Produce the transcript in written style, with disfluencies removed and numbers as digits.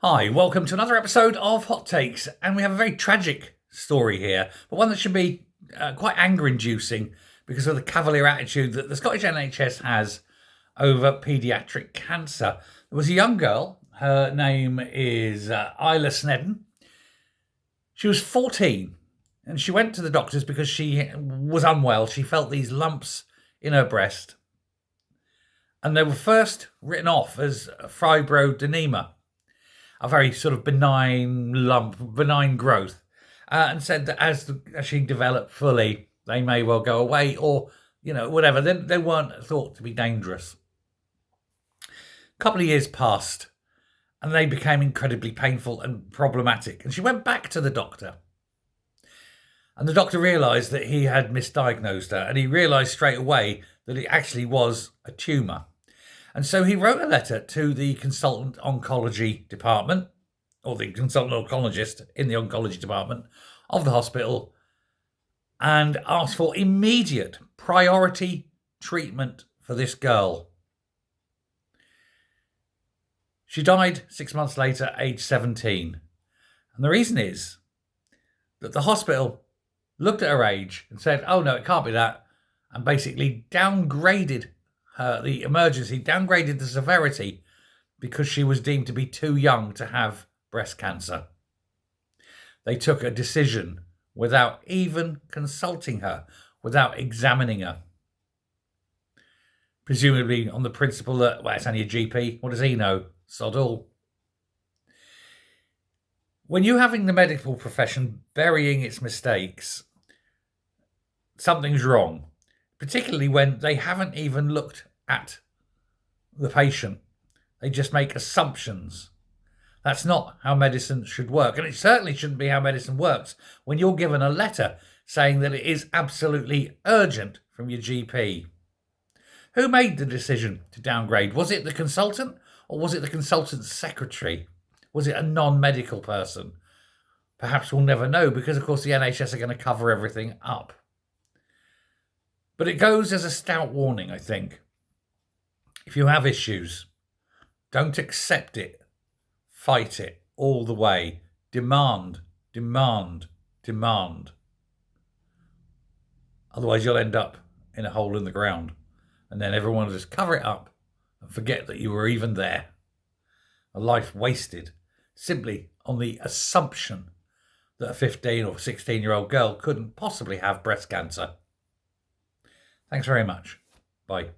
Hi, welcome to another episode of Hot Takes, and we have a very tragic story here, but one that should be quite anger-inducing because of the cavalier attitude that the Scottish NHS has over paediatric cancer. There was a young girl, her name is Isla Snedden. She was 14, and she went to the doctors because she was unwell. She felt these lumps in her breast, and they were first written off as fibroadenoma, a very sort of benign lump, benign growth, and said that as she developed fully, they may well go away or, whatever. They weren't thought to be dangerous. A couple of years passed and they became incredibly painful and problematic. And she went back to the doctor. And the doctor realised that he had misdiagnosed her, and he realised straight away that it actually was a tumour. And so he wrote a letter to the consultant oncology department, or the consultant oncologist in the oncology department of the hospital, and asked for immediate priority treatment for this girl. She died 6 months later, age 17. And the reason is that the hospital looked at her age and said, oh no, it can't be that, and basically downgraded the emergency, downgraded the severity because she was deemed to be too young to have breast cancer. They took a decision without even consulting her, without examining her. Presumably on the principle that, well, it's only a GP. What does he know? Sod all. When you're having the medical profession burying its mistakes, something's wrong. Particularly when they haven't even looked at the patient. They just make assumptions. That's not how medicine should work. And it certainly shouldn't be how medicine works when you're given a letter saying that it is absolutely urgent from your GP. Who made the decision to downgrade? Was it the consultant or was it the consultant's secretary? Was it a non-medical person? Perhaps we'll never know because, of course, the NHS are going to cover everything up. But it goes as a stout warning, I think. If you have issues, don't accept it. Fight it all the way. Demand, demand, demand. Otherwise, you'll end up in a hole in the ground. And then everyone will just cover it up and forget that you were even there. A life wasted simply on the assumption that a 15 or 16-year-old girl couldn't possibly have breast cancer. Thanks very much. Bye.